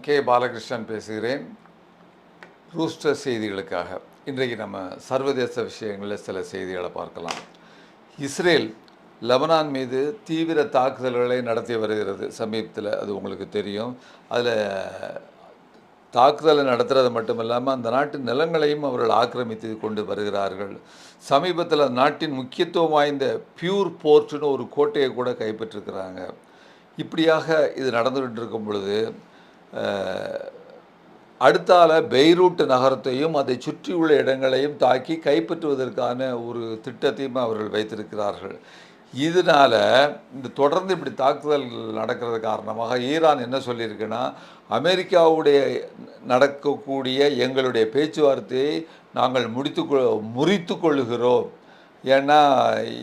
K Balakrishnan பேசுகிறேன். Rooster செய்திகளுக்காக. இன்றைக்கு நம்ம சர்வதேச விஷயங்களில் சில செய்திகளை பார்க்கலாம். இஸ்ரேல் லெபனான் மீது தீவிர தாக்குதல்களை நடத்தி வருகிறது. சமீபத்தில் அது உங்களுக்கு தெரியும். அதில் தாக்குதலை நடத்துறது மட்டும் இல்லாமல் அந்த நாட்டு நிலங்களையும் அவர்கள் ஆக்கிரமித்து கொண்டு வருகிறார்கள். சமீபத்தில் நாட்டின் முக்கியத்துவம் வாய்ந்த பியூர் போர்ட்னு ஒரு கோட்டையை கூட கைப்பற்றிருக்கிறாங்க. இப்படியாக இது நடந்துகிட்டு இருக்கும் பொழுது அடுத்தால பெய்ரூட் நகரத்தையும் அதை சுற்றியுள்ள இடங்களையும் தாக்கி கைப்பற்றுவதற்கான ஒரு திட்டத்தையும் அவர்கள் வைத்திருக்கிறார்கள். இதனால் இந்த தொடர்ந்து இப்படி தாக்குதல் நடக்கிறது காரணமாக ஈரான் என்ன சொல்லியிருக்குன்னா, அமெரிக்காவுடைய நடக்கக்கூடிய எங்களுடைய பேச்சுவார்த்தையை நாங்கள் முறித்து கொள்ளுகிறோம். ஏன்னா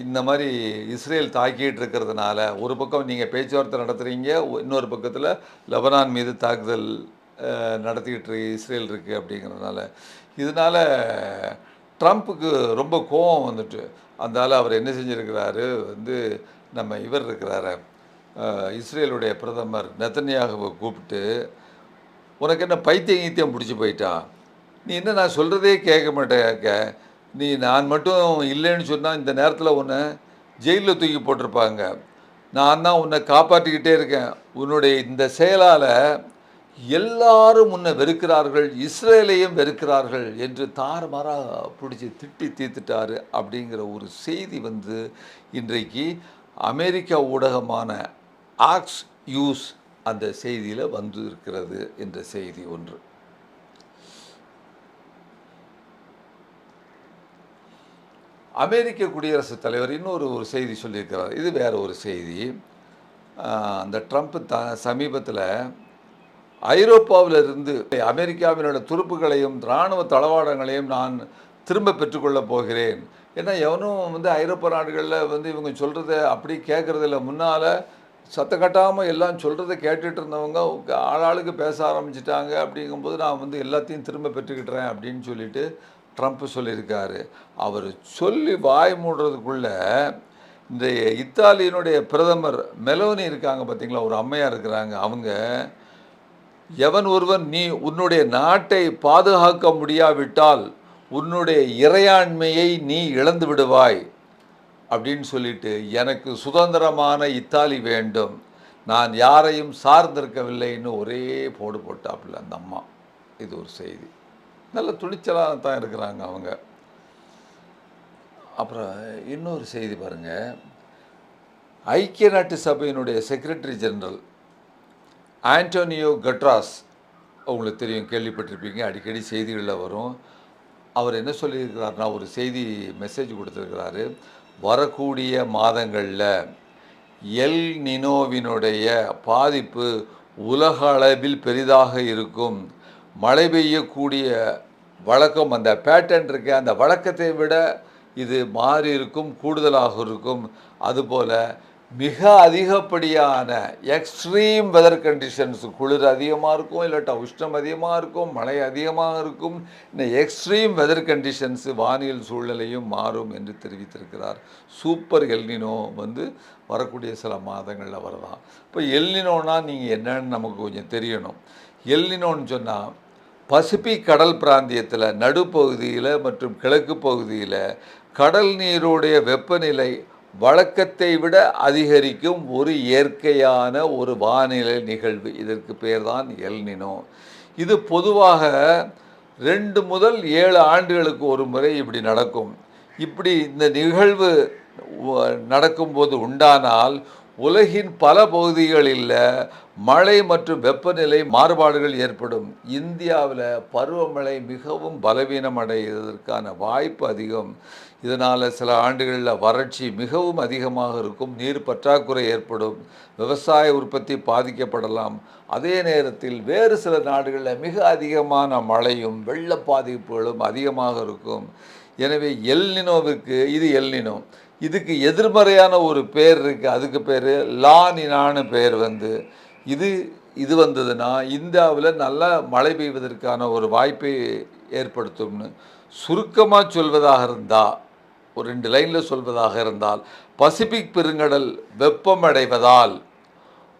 இந்த மாதிரி இஸ்ரேல் தாக்கிட்டு இருக்கிறதுனால ஒரு பக்கம் நீங்கள் பேச்சுவார்த்தை நடத்துகிறீங்க, இன்னொரு பக்கத்தில் லெபனான் மீது தாக்குதல் நடத்திக்கிட்டு இஸ்ரேல் இருக்குது அப்படிங்கிறதுனால இதனால் ட்ரம்ப்புக்கு ரொம்ப கோபம் வந்துட்டு அதனால் அவர் என்ன செஞ்சுருக்கிறாரு, நம்ம இவர் இருக்கிறார இஸ்ரேலுடைய பிரதமர் நெத்தன்யாகுவை கூப்பிட்டு, உனக்கு என்ன பைத்தியம் பிடிச்சி போயிட்டா, நீ என்ன நான் சொல்கிறதே கேட்க மாட்டேன், நீ நான் மட்டும் இல்லைன்னு சொன்னால் இந்த நேரத்தில் உன்னை ஜெயிலில் தூக்கி போட்டிருப்பாங்க, நான் தான் உன்னை காப்பாற்றிக்கிட்டே இருக்கேன், உன்னுடைய இந்த செயலால் எல்லாரும் உன்னை வெறுக்கிறார்கள், இஸ்ரேலையும் வெறுக்கிறார்கள் என்று தாறுமாறாக பிடிச்சி திட்டி தீர்த்துட்டாரு அப்படிங்கிற ஒரு செய்தி இன்றைக்கு அமெரிக்கா ஊடகமான ஆக்ஸ் நியூஸ் அந்த செய்தியில் இருக்கிறது என்ற செய்தி ஒன்று. அமெரிக்க குடியரசுத் தலைவர் இன்னொரு செய்தி சொல்லியிருக்கிறார். இது வேற ஒரு செய்தி. அந்த ட்ரம்ப் சமீபத்தில் ஐரோப்பாவிலிருந்து அமெரிக்காவினோட துருப்புகளையும் இராணுவ தளவாடங்களையும் நான் திரும்ப பெற்றுக்கொள்ளப் போகிறேன். ஏன்னா எவனும் ஐரோப்பா நாடுகளில் இவங்க சொல்கிறத அப்படி கேட்குறதில்ல. முன்னால் சத்த கட்டாமல் எல்லாம் சொல்கிறத கேட்டுட்டு இருந்தவங்க ஆளாளுக்கு பேச ஆரம்பிச்சிட்டாங்க. அப்படிங்கும்போது நான் எல்லாத்தையும் திரும்ப பெற்றுக்கிட்டுறேன் அப்படின்னு சொல்லிட்டு ட்ரம்ப் சொல்லியிருக்காரு. அவர் சொல்லி வாய் மூடுறதுக்குள்ள இந்த இத்தாலியினுடைய பிரதமர் மெலோனி இருக்காங்க பார்த்தீங்களா, ஒரு அம்மையாக இருக்கிறாங்க. அவங்க எவன் ஒருவன் நீ உன்னுடைய நாட்டை பாதுகாக்க முடியாவிட்டால் உன்னுடைய இறையாண்மையை நீ இழந்து விடுவாய் அப்படின்னு சொல்லிட்டு, எனக்கு சுதந்திரமான இத்தாலி வேண்டும், நான் யாரையும் சார்ந்திருக்கவில்லைன்னு ஒரே போடு போட்டாப்புல அந்த அம்மா. இது ஒரு செய்தி. நல்ல துணிச்சலாக தான் இருக்கிறாங்க அவங்க. அப்புறம் இன்னொரு செய்தி பாருங்கள். ஐக்கிய நாட்டு சபையினுடைய செக்ரட்டரி ஜெனரல் ஆண்டோனியோ கட்ராஸ், உங்களுக்கு தெரியும், கேள்விப்பட்டிருப்பீங்க, அடிக்கடி செய்திகளில் வரும். அவர் என்ன சொல்லியிருக்கிறார்னா, ஒரு செய்தி மெசேஜ் கொடுத்துருக்கிறாரு. வரக்கூடிய மாதங்களில் எல் நினோவினுடைய பாதிப்பு உலக அளவில் பெரிதாக இருக்கும், மழை பெய்யக்கூடிய வழக்கம், அந்த பேட்டர்ன் இருக்கு, அந்த வழக்கத்தை விட இது மாறி இருக்கும், கூடுதலாக இருக்கும். அதுபோல் மிக அதிகப்படியான எக்ஸ்ட்ரீம் வெதர் கண்டிஷன்ஸ், குளிர் அதிகமாக இருக்கும், இல்லாட்டா உஷ்ணம் அதிகமாக இருக்கும், மழை அதிகமாக இருக்கும், இந்த எக்ஸ்ட்ரீம் வெதர் கண்டிஷன்ஸு வானியல் சூழ்நிலையும் மாறும் என்று தெரிவித்திருக்கிறார். சூப்பர் எல்னினோ வரக்கூடிய சில மாதங்களில் வரலாம். இப்போ எல்னினோன்னா நீங்கள் என்னன்னு நமக்கு கொஞ்சம் தெரியணும். எல்னினோன்னு சொன்னால் பசிபிக் கடல் பிராந்தியத்தில் நடுப்பகுதியில் மற்றும் கிழக்கு பகுதியில் கடல் நீருடைய வெப்பநிலை வழக்கத்தை விட அதிகரிக்கும் ஒரு இயற்கையான ஒரு வானிலை நிகழ்வு. இதற்கு பேர் தான் எல்னினோ. இது பொதுவாக 2 முதல் 7 ஆண்டுகளுக்கு ஒரு முறை இப்படி நடக்கும். இப்படி இந்த நிகழ்வு நடக்கும்போது உண்டானால் உலகின் பல பகுதிகளில் மழை மற்றும் வெப்பநிலை மாறுபாடுகள் ஏற்படும். இந்தியாவில் பருவமழை மிகவும் பலவீனம் அடைவதற்கான வாய்ப்பு அதிகம். இதனால் சில ஆண்டுகளில் வறட்சி மிகவும் அதிகமாக இருக்கும், நீர் பற்றாக்குறை ஏற்படும், விவசாய உற்பத்தி பாதிக்கப்படலாம். அதே நேரத்தில் வேறு சில நாடுகளில் மிக அதிகமான மழையும் வெள்ள பாதிப்புகளும் அதிகமாக இருக்கும். எனவே எல்னினோவுக்கு, இது எல்னினோ, இதுக்கு எதிர்மறையான ஒரு பேர் இருக்குது. அதுக்கு பேர் லானினான்னு பேர். இது வந்ததுன்னா இந்தியாவில் நல்லா மழை பெய்வதற்கான ஒரு வாய்ப்பை ஏற்படுத்தும்னு சுருக்கமாக சொல்வதாக இருந்தால், ஒரு 2 லைனில் சொல்வதாக இருந்தால், பசிபிக் பெருங்கடல் வெப்பமடைவதால்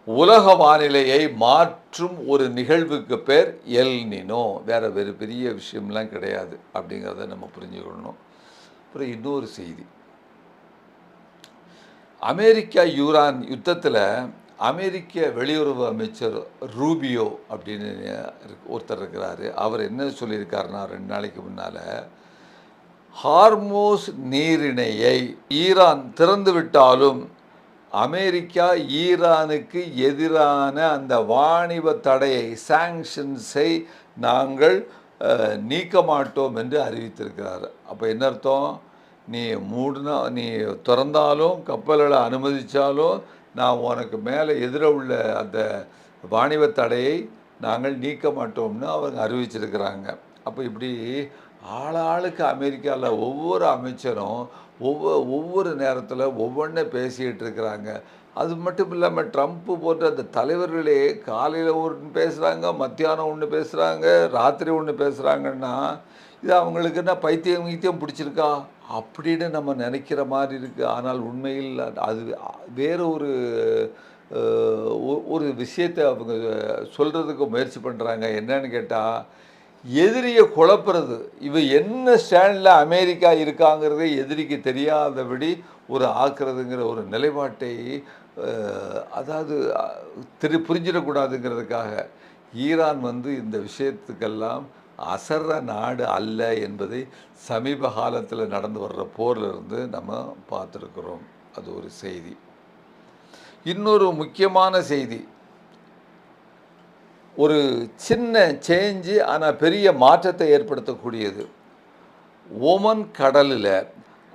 உலக வானிலையை மாற்றும் ஒரு நிகழ்வுக்கு பேர் எல் நினோ. வேறு பெரிய விஷயம்லாம் கிடையாது அப்படிங்கிறத நம்ம புரிஞ்சுக்கணும். அப்புறம் இன்னொரு செய்தி, அமெரிக்கா யூரான் யுத்தத்தில் அமெரிக்க வெளியுறவு அமைச்சர் ரூபியோ அப்படின்னு ஒருத்தர் இருக்கிறாரு. அவர் என்ன சொல்லியிருக்காருன்னா, 2 நாளைக்கு முன்னால் ஹார்மோஸ் நீரிணையை ஈரான் திறந்து விட்டாலும் அமெரிக்கா ஈரானுக்கு எதிரான அந்த வாணிப தடையை, சாங்ஷன்ஸை நாங்கள் நீக்க மாட்டோம் என்று அறிவித்திருக்கிறார். அப்போ என்ன அர்த்தம்? நீ நீ திறந்தாலும் கப்பல்களை அனுமதித்தாலும் நான் உனக்கு மேலே எதிர உள்ள அந்த வாணிப தடையை நாங்கள் நீக்க மாட்டோம்னு அவங்க அறிவிச்சிருக்கிறாங்க. அப்போ இப்படி ஆளாளுக்கு அமெரிக்காவில் ஒவ்வொரு அமைச்சரும் ஒவ்வொரு நேரத்தில் ஒவ்வொன்றே பேசிக்கிட்டு இருக்கிறாங்க. அது மட்டும் இல்லாமல் ட்ரம்ப்பு போன்ற அந்த தலைவர்களே காலையில் ஒன்று பேசுகிறாங்க, மத்தியானம் ஒன்று பேசுகிறாங்க, ராத்திரி ஒன்று பேசுகிறாங்கன்னா இது அவங்களுக்கு என்ன பைத்தியம் பிடிச்சிருக்கா அப்படின்னு நம்ம நினைக்கிற மாதிரி இருக்குது. ஆனால் உண்மையில் அது வேறு ஒரு விஷயத்தை அவங்க சொல்கிறதுக்கு முயற்சி பண்ணுறாங்க. என்னன்னு கேட்டால், எதிரியை குழப்புறது. என்ன ஸ்டாண்டில் அமெரிக்கா இருக்காங்கிறதே எதிரிக்கு தெரியாதபடி ஆக்குறதுங்கிற ஒரு நிலைப்பாட்டை, அதாவது புரிஞ்சிடக்கூடாதுங்கிறதுக்காக ஈரான் இந்த விஷயத்துக்கெல்லாம் அசர்ற நாடு அல்ல என்பதை சமீப காலத்தில் நடந்து வர்ற போரிலிருந்து நம்ம பார்த்துருக்குறோம். அது ஒரு செய்தி. இன்னொரு முக்கியமான செய்தி, ஒரு சின்ன சேஞ்சு ஆனால் பெரிய மாற்றத்தை ஏற்படுத்தக்கூடியது. ஓமன் கடலில்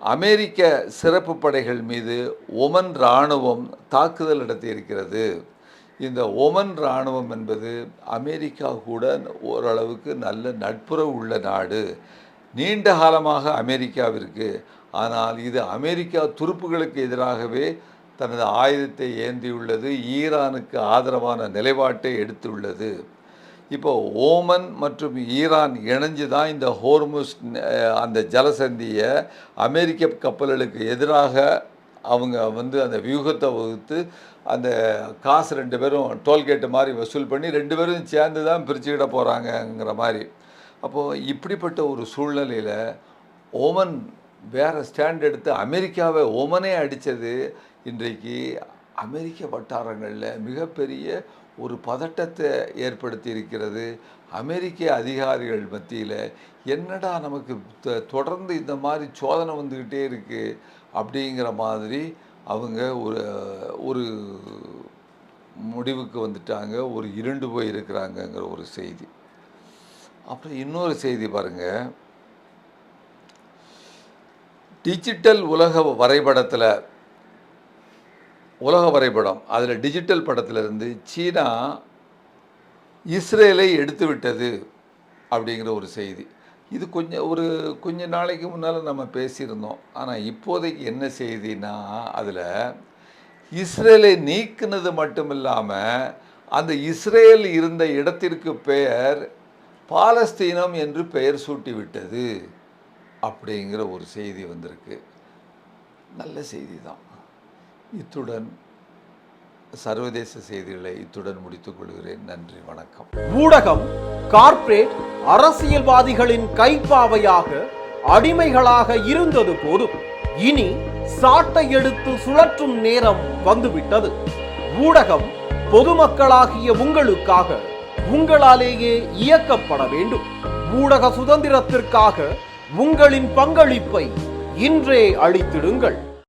அமெரிக்க சிறப்பு படைகள் மீது ஒமன் இராணுவம் தாக்குதல் நடத்தியிருக்கிறது. இந்த ஒமன் இராணுவம் என்பது அமெரிக்கா கூட ஓரளவுக்கு நல்ல நட்புறவு உள்ள நாடு. நீண்ட காலமாக அமெரிக்காவிற்கு. ஆனால் இது அமெரிக்கா துருப்புகளுக்கு எதிராகவே தனது ஆயுதத்தை ஏந்தியுள்ளது, ஈரானுக்கு ஆதரவான நிலைப்பாட்டை எடுத்துள்ளது. இப்போ ஓமன் மற்றும் ஈரான் இணைஞ்சு தான் இந்த ஹோர்முஸ் அந்த ஜலசந்தியை அமெரிக்க கப்பல்களுக்கு எதிராக அவங்க அந்த வியூகத்தை வகுத்து அந்த காசு 2 பேரும் டோல்கேட்டு மாதிரி வசூல் பண்ணி 2 பேரும் சேர்ந்து தான் பிரிச்சுக்கிட போகிறாங்கங்கிற மாதிரி. அப்போது இப்படிப்பட்ட ஒரு சூழ்நிலையில் ஓமன் வேறு ஸ்டாண்ட் எடுத்து அமெரிக்காவை ஓமனே அடித்தது இன்றைக்கு அமெரிக்க வட்டாரங்களில் மிகப்பெரிய ஒரு பதட்டத்தை ஏற்படுத்தி இருக்கிறது. அமெரிக்க அதிகாரிகள் மத்தியில் என்னடா நமக்கு தொடர்ந்து இந்த மாதிரி சோதனை வந்துக்கிட்டே இருக்குது அப்படிங்கிற மாதிரி அவங்க ஒரு முடிவுக்கு வந்துட்டாங்க, இருண்டு போய் இருக்கிறாங்கங்கிற ஒரு செய்தி. அப்புறம் இன்னொரு செய்தி பாருங்கள், டிஜிட்டல் உலக வரைபடம் அதில் டிஜிட்டல் படத்திலிருந்து சீனா இஸ்ரேலை எடுத்து விட்டது அப்படிங்கிற ஒரு செய்தி. இது கொஞ்ச நாளைக்கு முன்னால் நம்ம பேசியிருந்தோம். ஆனால் இப்போதைக்கு என்ன செய்தின்னா, அதில் இஸ்ரேலை நீக்கினது மட்டும் இல்லாமல் அந்த இஸ்ரேல் இருந்த இடத்திற்கு பெயர் பாலஸ்தீனம் என்று பெயர் சூட்டிவிட்டது அப்படிங்கிற ஒரு செய்தி வந்திருக்கு. நல்ல செய்தி தான். இத்துடன் சர்வதேச செய்திகளை முடித்துக் கொள்கிறேன். நன்றி, வணக்கம். ஊடகம் கார்ப்பரேட் அரசியல்வாதிகளின் கைப்பாவையாக, அடிமைகளாக இருந்தது போதும். இனி சாட்டை எடுத்து சுழற்றும் நேரம் வந்துவிட்டது. ஊடகம் பொதுமக்களாகிய உங்களுக்காக, உங்களாலேயே இயக்கப்பட வேண்டும். ஊடக சுதந்திரத்திற்காக உங்களின் பங்களிப்பை இன்றே அளித்திடுங்கள்.